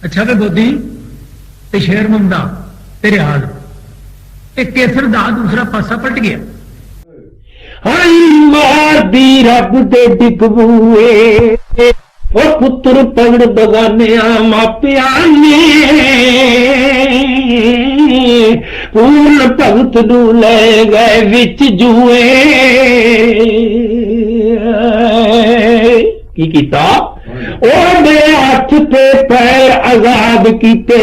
अच्छा वे बोधी ते शेर मुंदा तेरे हाल एक केसर दा दूसरा पासा पलट गया। हाई मार दी रब दे डिगबूए ओ पुत्र पगड़ बगाने मापिया ने पूर्ण भगत नू ले गए विच जुए की कीता ओदे हथ ते पैर आजाद कीते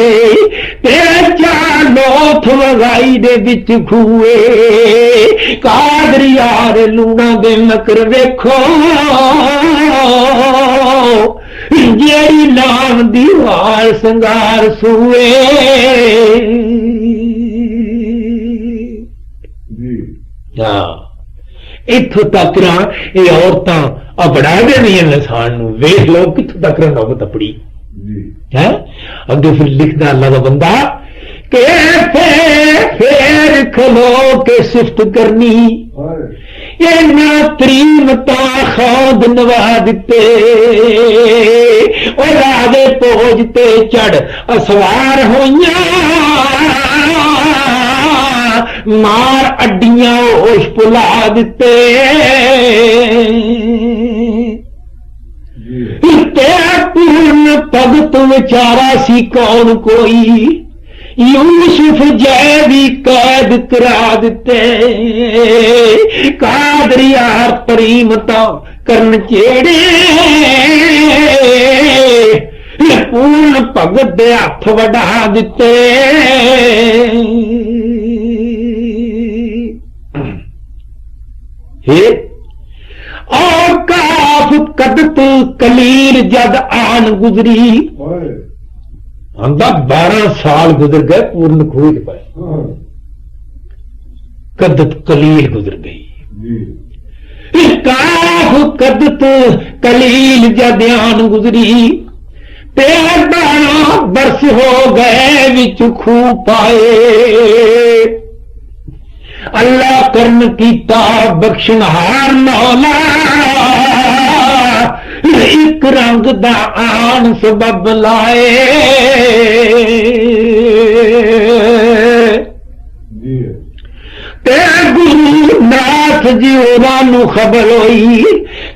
तेरे चार लोथ वगाई दे विच खूए कादर यार लूना दे मकर वेखो जेड़ी नाम दी वाल संगार सूए इथों तक ये औरतां अपना देनियां इंसान नूं वेख लो किथों तक नौबत अपनी है। अगे फिर लिखदा अल्लाह दा बंदा के फेर खलो के सिफत करनी इन्ना तरीमता खौद नवा दिते और राजे पोज ते चढ़ असवार होइयां मार अड्डियां होश पुला दिते पूर्ण भगत विचारा सी कौन कोई यूसुफ जय भी कैद करा दिते कादर यार तरीमता करन चेड़े पूर्ण भगत दे हथ वढ़ा दिते और काफ कदत कलील जद आन गुजरी आंदा 12 साल गुजर गए पूर्ण खोज पाए कदत कलील गुजर गई काफ कदत कलील जद आन गुजरी 13 बरस हो गए विच खू पाए अल्लाह करन कीता बख्शनहार मौला एक रंग दा आन सबब लाए ते गुरु नाथ जी ओरानू खबर होई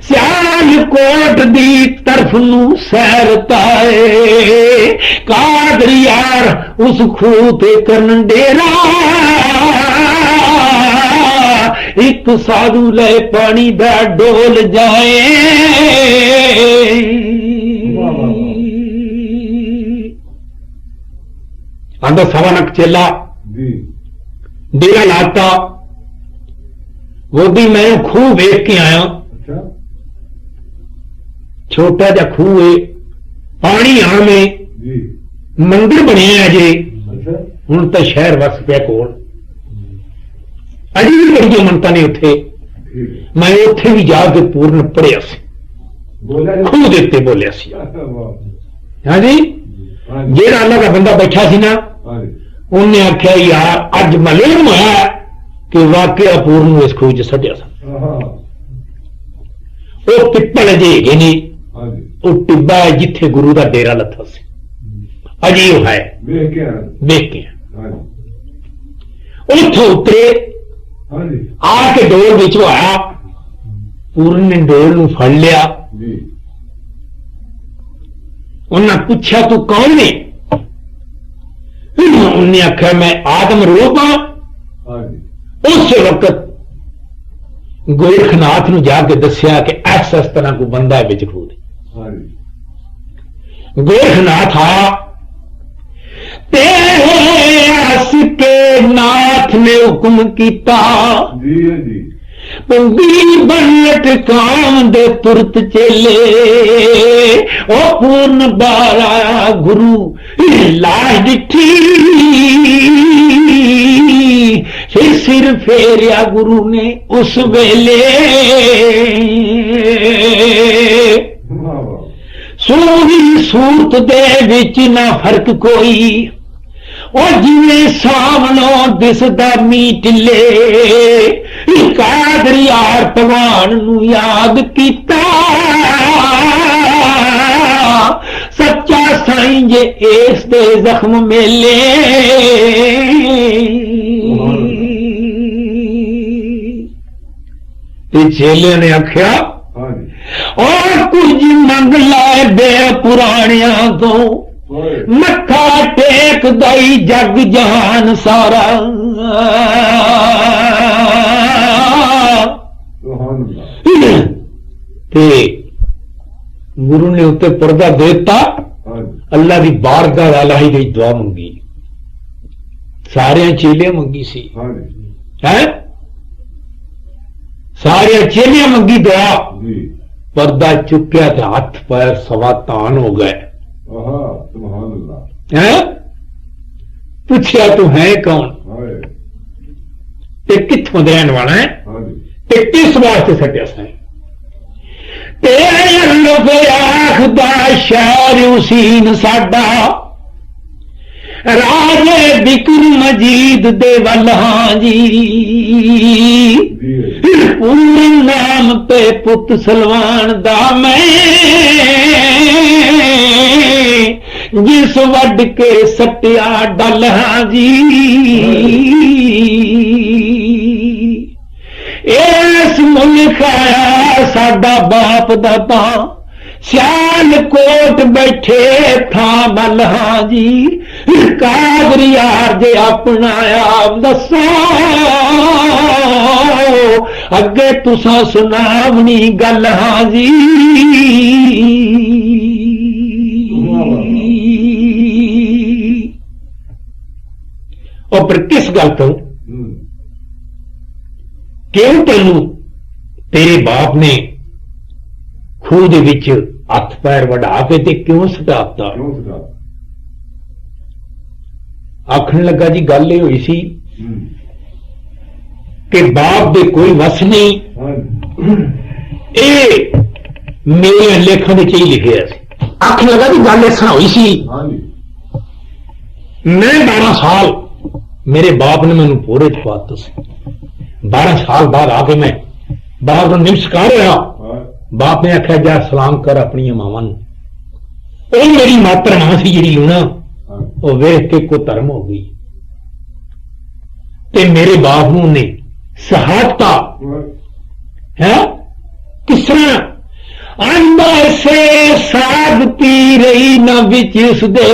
सियालकोट दी तरफ नू सैर ताए कादर यार उस खूह ते करन डेरा एक साधु ले पानी दा डोल जाए आंदा सवानक चेला डेरा लाता वो भी मैं खूह वेख के आया छोटा जा खूह है पानी आमे मंदिर बने अजे हुण तो शहर वस पिया कोल अजी भी बड़िया मनता ने उथे मैं उथे भी जाके पूर्ण पढ़िया खूह देते बोलिया हाँ जी जेड़ा अल्लाह का बंदा बैठा सी ना उन्हें आख्या यार अज मालूम होया कि वाकया पूर्ण इस खूह च सटिया वो पिपल अजे है नहीं वो टिब्बा है जिथे गुरु का डेरा लथा से अजी वो है देख के उथों उतरे आके डोल बिच आया पूर्ण ने डोल नूं फड़ लिया उन्हें पूछा तू कौन है उन्हें आख्या मैं आदम रूप हाँ उस वक्त गोरखनाथ नूं जाके दसिया कि ऐसा इस तरह को बंदा है बिच खूह गोरखनाथ आ तेरे हस के नाथ ने हुक्म किया पंगी बनट काम दे तुरत चेले ओ पूर्ण बारा गुरु लाश डिठी सिर फेरिया गुरु ने उस वेले सोही सूरत दे विच ना फर्क कोई और जिवें सामनों दिसदा मीट ले कादर यार भगवान नू याद कीता सच्चा साईं जे इस दे जख्म मेले ते चेले ने आख्या और कुछ मंग लाए बे पुराणिया तो मत्था टेक दई जग जहान सारा ते गुरु ने उत्ते पर्दा देता अल्लाह की बारगाह वाला ही गई दुआ मंगी सारे चेलियां मंगी सी है सारे चेलियां मंगी दुआ पर्दा चुक्या तो हाथ पैर सवा तान हो गए है पूछया तू है कौन ते कित्थों रहने वाला है ते किस वास्ते सटिया साईं आखदा शहर उसीन साडा राजे बिक्र मजीद दे वल हां जी पूरे नाम पे पुत सलवान दा मैं जिस वड के सटिया डल हां जी इस मुल्क आया साडा बाप दादा सियाल कोट बैठे था मलहा जी कादर यार जे अपनाया दसो अगे तुसा सुनावनी गल हां जी और पर किस गल तो क्यों तेनू तेरे बाप ने खूह दे विच हथ पैर वढ़ा के ते क्यों सटाता आखन लगा जी गल ये हुई सी कि बाप दे कोई वस नहीं ए मेरे लेखन दे ही लिखे आखन लगा जी गल इस तरह हुई सी मैं 12 साल मेरे बाप ने मैनू पूरे च पाता सी 12 साल बाद आके मैं बाप को निमस्कार रहा बाप ने आख्या जा सलाम कर अपनी मावां नूं मेरी मातर मां सी जी लूना वो वेख के को धर्म हो गई ते मेरे बाप नूं ने सहायता है किस तरह आंदा से साग पी रही न बिच उसदे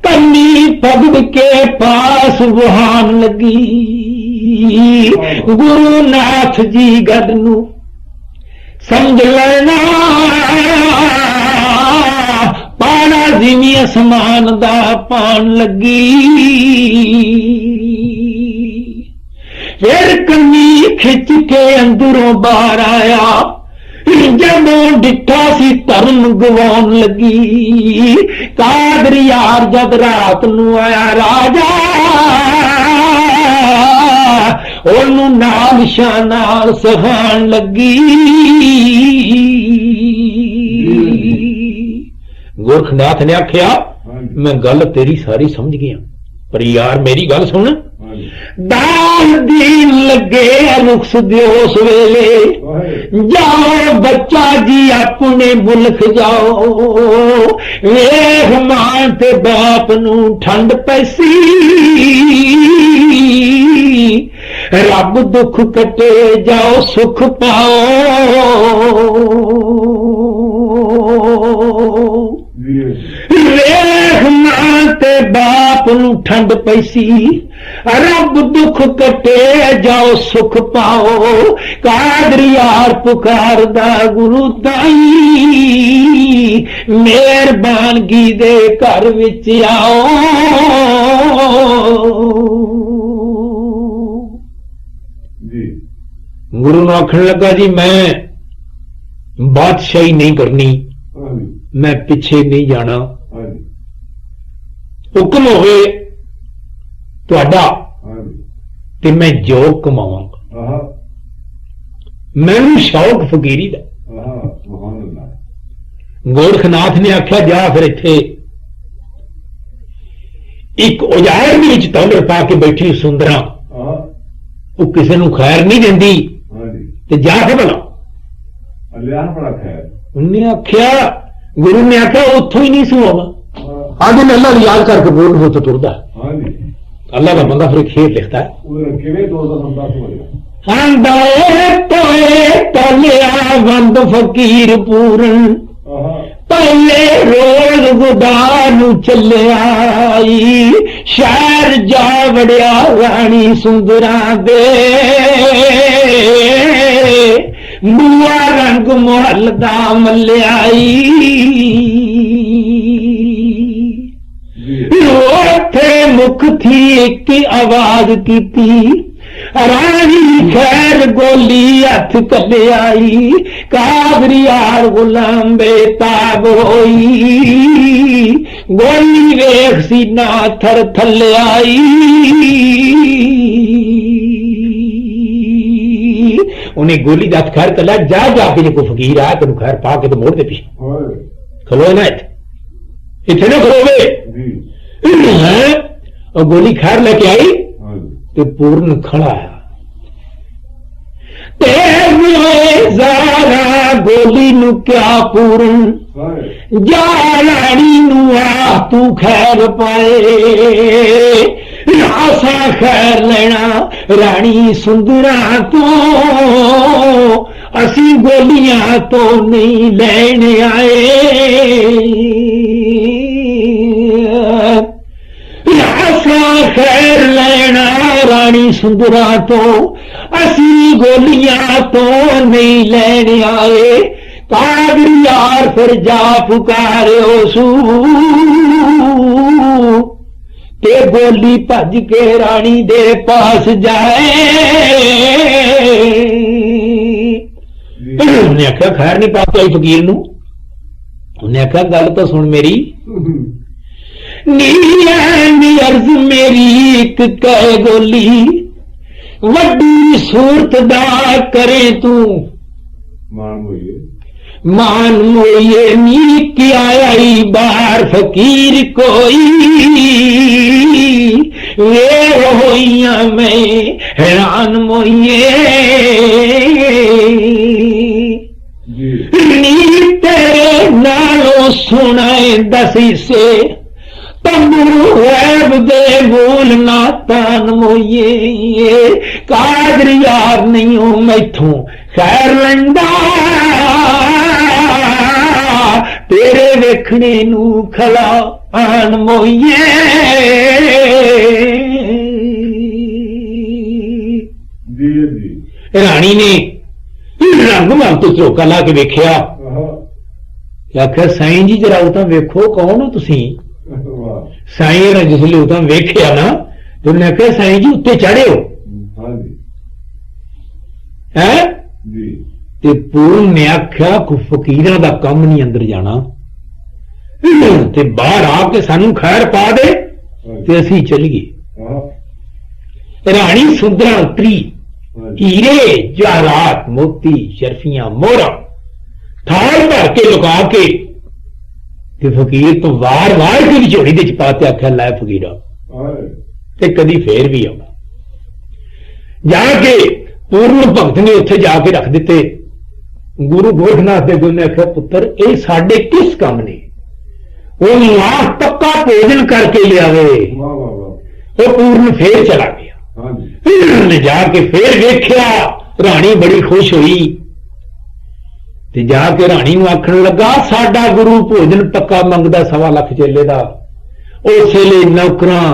कन्नी पगड़ के पास वहान लगी गुरु नाथ जी गद नू समझ लेना पाना जिमी असमान दा पान लगी फिर कन्नी खिंच के अंदरों बाहर आया जदों डिठा सी धर्म गवाउन लगी कादर यार जद रात नू आया राजा ओनू नाल शानाल सहान लगी गोरखनाथ ने आख्या मैं गल तेरी सारी समझ गया पर यार मेरी गल सुन दान दीन लगे रुखस दियो उस वेले जाओ बच्चा जी अपने मुल्क जाओ वेख मां ते बाप नू ठंड पैसी रब दुख कटे जाओ सुख पाओ वेख मां ते बाप नू ठंड पैसी रब दुख कटे जाओ सुख पाओ कादर यार पुकारदा गुरु दाई मेहरबानगी दे घर विच आओ गुरु ने आखन लगा जी मैं बादशाही नहीं करनी मैं पिछे नहीं जाना हुक्म होवे तुहाडा ते मैं जो कमावांगा मैनू शौक फकीरी दा गोरखनाथ ने आख्या जा फिर इत्थे एक उजाड़ दे विच तौलर पा के बैठी सुंदरा वो किसी नू खैर नहीं देंदी ते जा के भला उन्हें आख्या गुरु ने आख्या उतों ही नहीं सुना आगे ने अल्लाह याद करके बोल हो तो टुरदा अल्लाह का बंदा फिर खेत लिखता है वंद फकीर पूरन पहले रोज गुदान चले आई शहर जा वड़िया रानी सुंदरा दे बुआ रंग महल दा मल्याई थे मुख थी एक आवाज की रानी खैर गोली हथ कले आई कादरियार गुलाम बेताब होई गोली वेख सीना थर थले आई उन्हें गोली का खैर कला जा जाके जो फकीर आया तेन खैर पा के तो मोड़ दे पीछे खलो ना इतने ना खलोगे और गोली खैर लेके आई तो पूर्ण खड़ा है ज़ारा गोली नु क्या पूर्ण जा रानी नु आ तू खैर पाए आसा खैर लेना रानी सुंदरा तो असी गोलियां तो नहीं लेने आए खैर लेना रानी सुंदरा तो असी गोलियां तो नहीं लेने आए कादर यार फिर जा पुकारे सू ते गोली भज के रानी दे पास जाए उन्हें आख्या खैर नहीं पाता फकीर नू उन्हें आख्या गल तो सुन मेरी नी अर्ज मेरी एक कह गोली वड्डी सूरत दा करे तू मान मोइए नी की आई बार फकीर कोई वे होइया मैं हैरान मोइए नी तेरे नालों सुनाए दसी से तंबूर दे बोल नातान मोइए कादर यार नहीं हूं मैथों खैर लंदा तेरे वेखने नू खला आन मोइए रानी ने रंग मन तो झोका ला के वेख्या आख्या साईं जी जरा उतां वेखो कौन हो तुसीं साईं ने जिसले उतां वेख्या ना तो उन्हें आख्या साईं जी उत्ते चढ़े हो है ते पूर्ण ने आख्या फकीरां दा कम नहीं अंदर जाना ते बाहर आके सानू खैर पा दे ते असीं चलीए रानी सुंदरा उतरी हीरे जवाहरात मोती शर्फियां मोहरा थाल भर के लुका के फकीर तो वार वार के झोड़ी दे पाते आख्या लै फकीरा ते कदी फेर भी आना जाके पूर्ण भगत ने उत्थे जाके रख दिते गुरु गोरखनाथ दे गुरु ने आख्या पुत्र ये साडे किस काम ने वो मां पक्का भोजन करके लियावे वो पूर्ण फेर चला गया जाके फेर वेख्या रानी बड़ी खुश हुई ते जाके रानी नूं आखण लगा साडा गुरु भोजन पक्का मंगदा 1.25 लाख चेले दा उस वेले नौकरां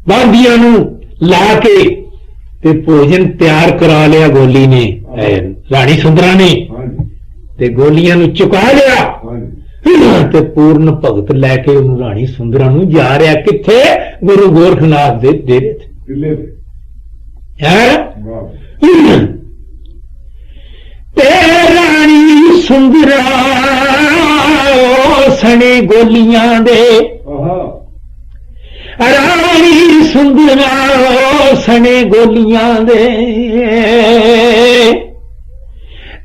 बांदियां नूं ला के ते भोजन तैयार करा लिया गोली ने रानी सुंदरा ने ते गोलियां नूं चुका लिया ते पूर्ण भगत लैके उन्होंने रानी सुंदरा नूं जा रहा किथे गुरु गोरखनाथ दे डेरे ते रानी सुंदरा सने गोलियां दे रानी सुंदरा सने गोलियां दे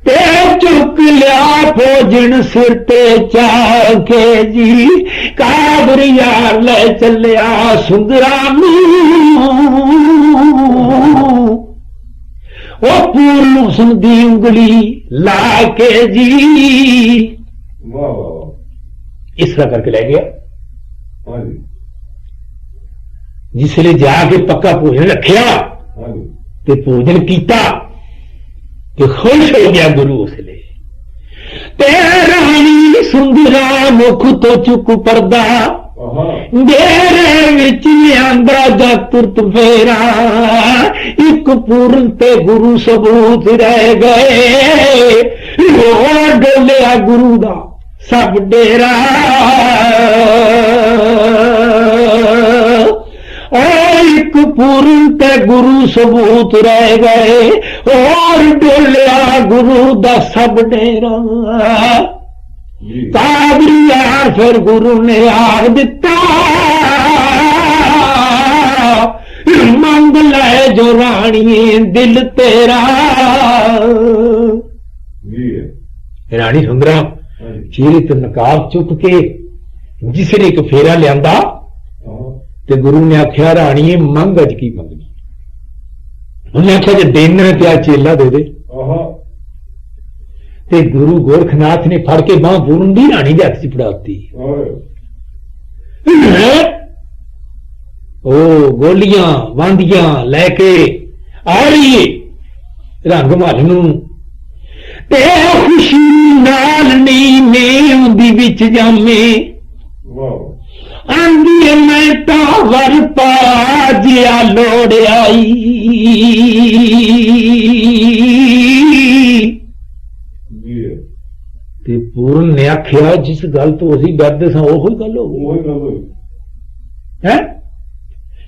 ते चुक लिया भोजन सिर ते चाके जी कादर यार ले चलिया सुंदरा वो पूर्ण सुनदी उंगली ला के जी इस तरह करके लै गया। जिसले जाके पक्का भोजन रखिया ते भोजन किया ते खुश हो गया गुरु। उसले ते रानी सुंदरा मुख तो चुक पर्दा डेरे विच लियांदा जातुरत फेरा एक पूर्ण ते गुरु सबूत रह गए और डोलिया गुरु दा सब डेरा एक पूर्ण ते गुरु सबूत रह गए और डोलिया गुरु दा सब डेरा। कादरी यार फिर गुरु ने आख दिता मंग ले जो रानी दिल तेरा। रानी सुंदरा चीरे तो नकाब चुक के जिसने एक फेरा लिया ते गुरु ने आख्या रानी मंग अज की मंगनी। उन्हें आख्या जो देना त्या चेला दे दे। ते गुरु गोरखनाथ ने फड़ के बांह पूर्ण दी रानी के हाथ च फड़ाती। ओ गोलियां वांदियां लैके आ रही है रंग महल नूं ते खुशी नाल नी में विच जामे आंदी मैं तो वर पा जिया लोड़ आई। ते पूर्ण ने आख्या जिस गल तो असी डरते सा ओही गल हो गई है।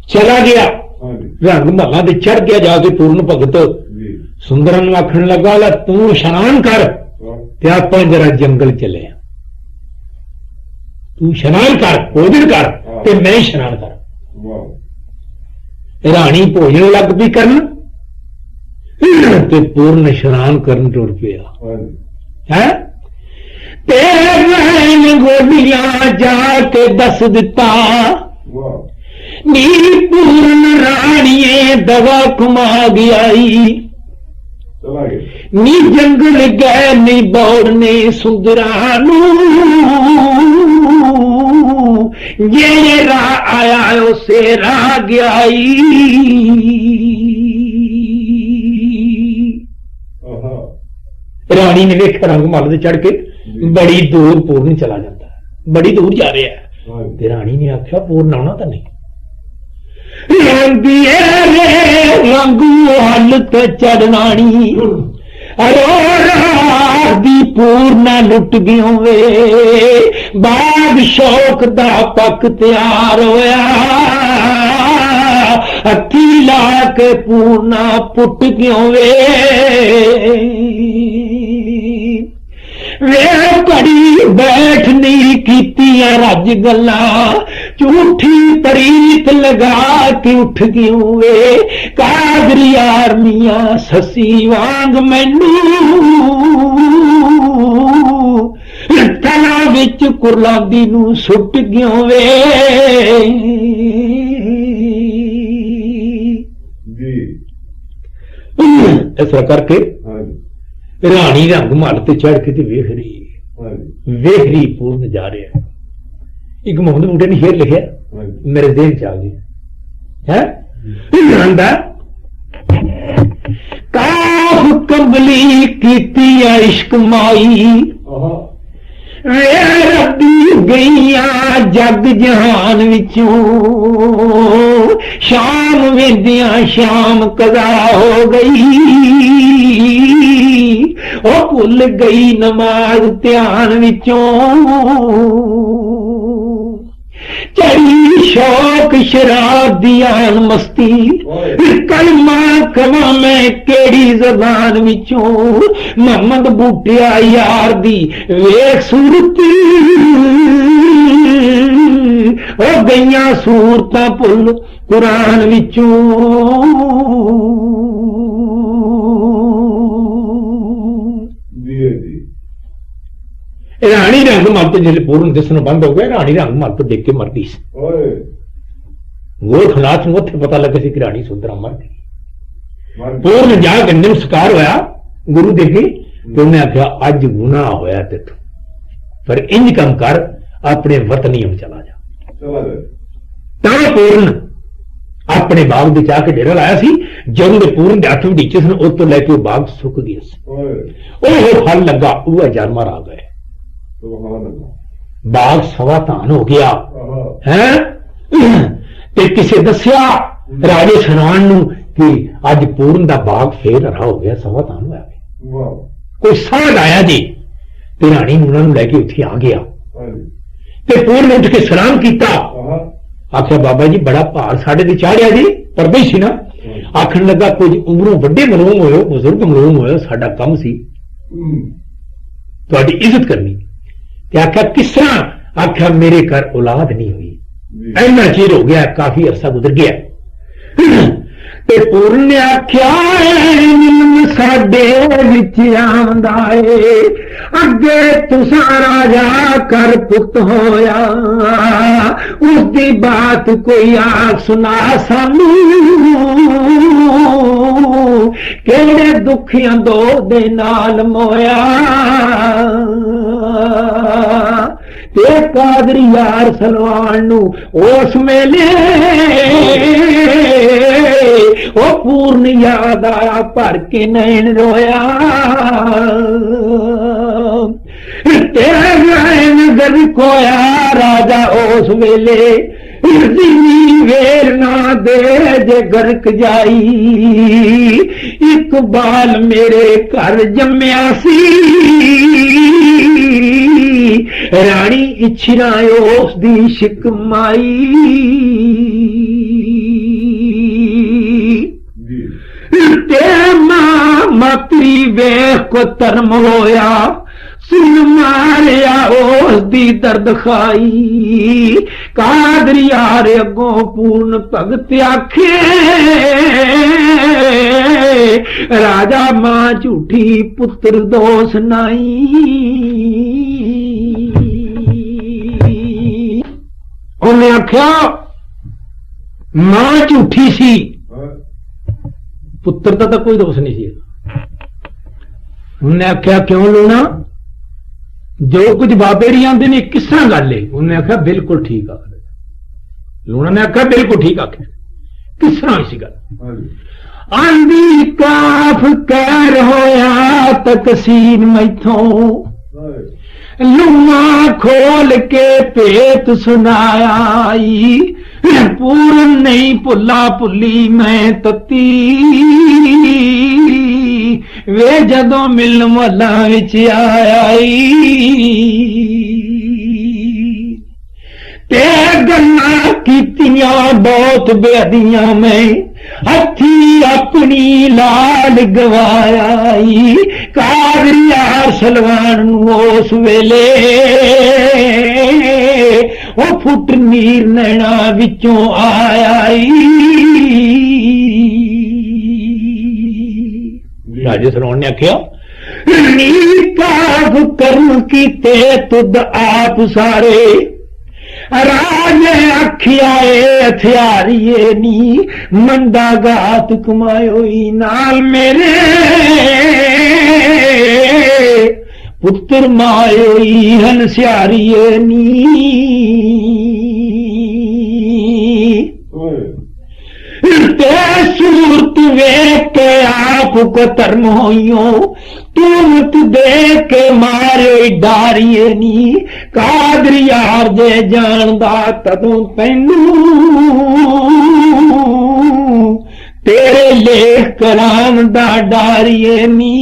चला गया रंग महला ते चढ़ गया जाके पूर्ण भगत सुंदरन आखन लगा ला तू स्नान कर ते आपां जरा जंगल चले तू स्नान कर भोजन कर ते मैं स्नान कर। रानी भोजन लग पई करन ते पूर्ण स्नान करन टुर पिया है। तेरे गोलियां जाके दस दिता नी पूर्ण राणिये दवा कुमा गई नी जंगल गए नी बौड़ने सुंदरा ये रा आया उसे रा गई। रानी ने देखा रंग महल से चढ़ के बड़ी दूर पूर्ण चला जाता है बड़ी दूर जा रहा है। ते रानी ने आख्या पूर्ण आना तो नहीं रंगू हल तो चढ़नानी दी पूर्ण लुट गयो वे बाग शौक दा पक तैयार होया हथी ला के पूर्णा पुट गयो वे घड़ी बैठनी कीतियां रज गल्ला झूठी तरीत लगा के उठ गयूं वे कादरी आर्मियां ससी वांग मैनू तला विच कुरलांदी नू सुट गयूं वे। इस तरह करके रानी रंग महल ते चढ़ के वेख रही पूर्ण जा रहा है। एक मोहम्मद बूटे ने शेर लिखा मेरे देह च आ गया है काफ कंबली कीती इश्क माई रब्बी गईया जग जहान विचों शाम वेंदिया शाम कदा हो गई ओ भुल गई नमाज ध्यान विचों चढ़ी शौक शराब दियान मस्ती कलमा कमा मैं केड़ी जबान विचों मोहम्मद बूटिया यार दी वेख सूरती ओ गईया सूरतां भुल कुरान विचों। रानी रंग महल तो जिले पूर्ण दिसना बंद हो गया रानी रंग महल तो देख के मर गई। गोरखनाथ को उत्थे पता लगे कि रानी सुंदरा मर गई। पूर्ण जाके नमस्कार होया गुरु देखे तो उन्हें आख्या अज गुनाह होया तेथों पर इंज कम कर अपने वतनियों में चला जा। तां पूर्ण अपने बाग के आके डेरा लाया सी। जदों दे पूर्ण के 8 वडीचे सन उस तो लैके वो बाग सुक गया सी। फल लगा वह जानवर आ गए, बाग सवा धान हो गया है। ते किसे दसिया राजे सनान नूं कि अज पूर्ण दा बाग फिर हरा हो गया, सवा धान होया। कोई साध आया जी ते राणी उन्होंने लैके उत्थे आ गया ते पूर्ण उठ के सलाम किया। आख्या बाबा जी बड़ा भार साढ़े ते चाढ़िया जी, परदे सी ना। आखन लगा कुछ उमरों वड्डे मलूम होयो, बुजुर्ग मलूम होयो, साडा काम सी तुहाडी इज्जत करनी। ते आख्या किस तरह? आख्या मेरे घर औलाद नहीं हुई, इन्ना चिर हो गया, काफी अरसा गुजर गया। ते पूर्ण ने आख्या साडे विच आंदा ए, अगे तुसा राजा कर पुत होया, उसकी बात कोई आख सुना सानू, केड़े दुखियां दो दे नाल मोया। ते कादरी यार सलवान नू उस मेले ओ पूर्ण याद आया, भर के नैन रोया। तेरे नगर कोया राजा उस वेले, वेर ना दे जे गर्क जाई, इकबाल मेरे घर जम्या सी, रानी इच्छरा उस दी शिकमाई। ते मां मातरी वेख को धर्म होया, सुन मारिया उस दी दर्द खाई। कादरी यार अगों पूर्ण भगत आखे, राजा मां झूठी पुत्र दोष नाई। उन्हें आख्या मां झूठी सी, पुत्र का तो कोई दोष नहीं सी। उन्हें आख्या क्यों लूना, जो कुछ बाबे री आंदे ने किस तरह गल है? उन्हें आख्या बिल्कुल ठीक आख। लूना ने आख्या बिल्कुल ठीक आख, किस तरह सी गल? आंधी काफ कैर होया तकसीर मैथों, लुमा खोल के पेट सुनाई, पूर्ण नहीं भुला भुली मैं तती, वे जदों मिलन वाला विच आई। ते गल्लां कीतियां बहुत बेअदियां मैं, हथी अपनी लाल गवाई। कादरी यार सलवान उस वेले वो फुट नीर नैना विचों आयाई। राजे सलवान ने आख्या नीर पाप कर्म कीते तुद आप सारे, राजे आखिया हथियारिए नी, मंदा गात कमायो नाल मेरे, पुत्र मायो हन सियारिए नी। ते सूरत वेख के आप को धर्म होइयो, तुमत दे के मारे डारिए नी। कादरी यार जे जानदा तदों तैनू, तेरे लेख करान दा डारिए नी।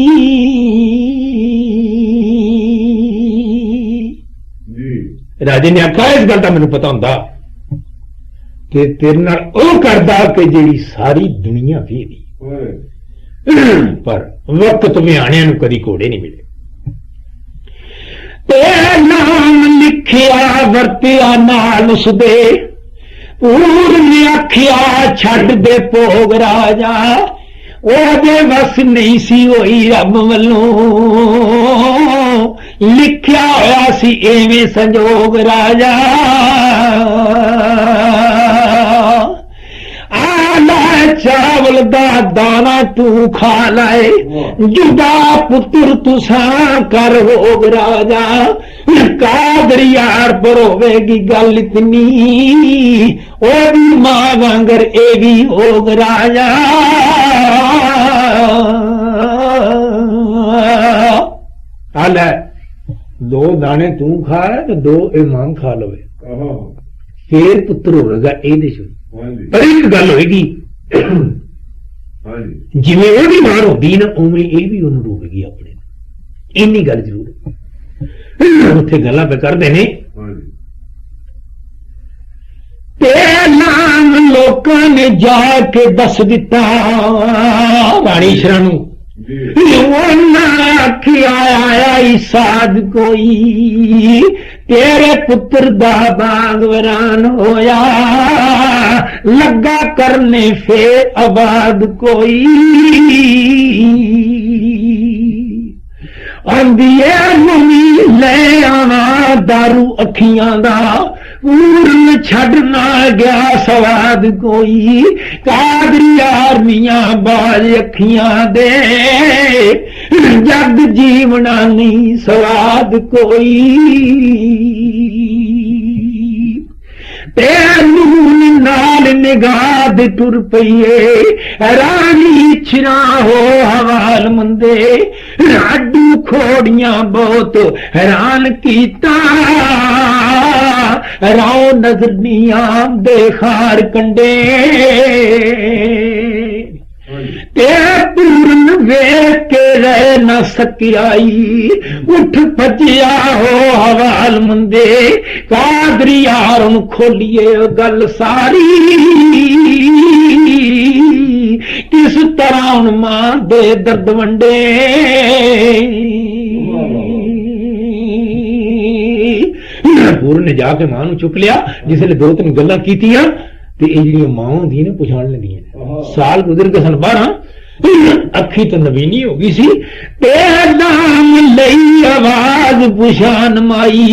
राजे ने आखा इस गल का मैनू पता होंदा कि तेरे नाल ओ करदा कि जेड़ी सारी दुनिया वेदी, पर वक्त में आने कदी घोड़े नहीं मिले। ते नाम लिखिया वरतिया नाल उसदे, पूर्ण ने आखिया छड़ दे भोग राजा, ओदे बस नहीं सी होई रब वल्लों, लिखिया होया सी एवें संजोग राजा। चावल दा दाना तू खा लाए, जुदा पुत्र तुसा कर होग राजा, कादर यार पर होवेगी गल इतनी ओ भी मां वांगर ए भी होग राजा हाल है 2 दाने तू खा तो 2 इमाम खा लवे फिर पुत्र होगा ਇਹਦੇ ਚ ਪਰ ਇੱਕ ਗੱਲ ਹੋਏਗੀ ਜਿਵੇਂ ਉਹਦੀ ਮਾਂ ਹੁੰਦੀ ਨਾ ਉਵੇਂ ਇਹ ਵੀ ਉਹਨੂੰ ਰੋਵੇਗੀ ਆਪਣੇ ਇੰਨੀ ਗੱਲ ਜ਼ਰੂਰ ਉੱਥੇ ਗੱਲਾਂ ਪੇ ਕਰਦੇ ਨੇ ਪਹਿਲਾਂ ਲੋਕਾਂ ਨੇ ਜਾ ਕੇ ਦੱਸ ਦਿੱਤਾ ਰਾਣੀ ਸ਼ਰਾਂ ਨੂੰ आया साध कोई तेरे पुत्र दा बाग वरान होया लगा करने फिर आबाद कोई आंदिए मम्मी ले आना दारू अखियां दा पूर्ण छड़ना गया सवाद कोई कादरी आर्मियां बाज अखियां दे जग जीवना नहीं सवाद कोई पैनून नाल निगाह दे टुर पईए रानी छिरा हो हवाल मंदे राडू खोड़ियां बहुत हैरान कीता राव नजर नहीं आमदे खार कंडे ते पूर्ण वेख के रह न सकियाई उठ भजिया हो हवाल मंदे कादरी यार खोलिए गल सारी किस तरह मां दे दर्द वंडे पूर्ण ने जाके मां नूं चुक लिया जिसले 2-3 गल्लां कीतियां ते ये जिहड़ियां मां होंदियां ने पछाण लैंदियां साल गुजर के सन 12 अखी तो नवीनी हो गई सी ते नाम लई आवाज पुछान माई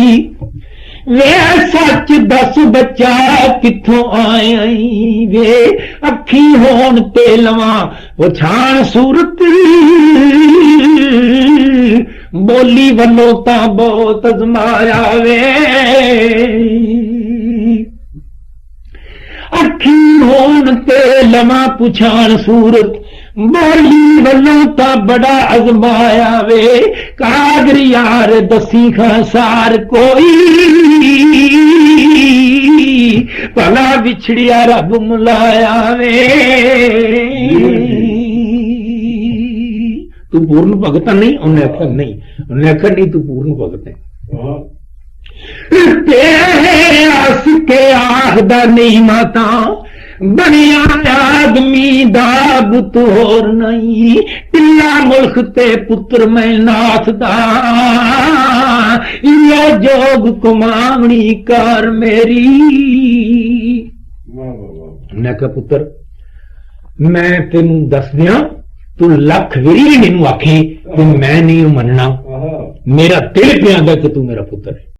वे सच दस बच्चा किथों आई वे अखी होन ते लवा पुछान सूरत बोली वल्लो ता बहुत अजमाया वे अखी होन ते लवा पुछान सूरत बोली वल्लो ता बड़ा अजमाया वे कादर यार दसी खासार कोई भला बिछड़िया रब मुलाया वे तू पूर्ण भगत नहीं उन्हें आखिया नहीं उन्हें आखिया नहीं तू पूर्ण भगत है तेरे आस के आखदा नहीं माता बनिया आदमी दा बुत होर नहीं टिल्ला मुल्क ते पुत्र मैं नाथ दा यो जोग कुमावणी कार मेरी मैं कहा पुत्र मैं तेनू दस दिया तू लख वीरी मैनू आखे तो मैं नहीं मनना मेरा दिल प्यादा कि तू मेरा पुत्र है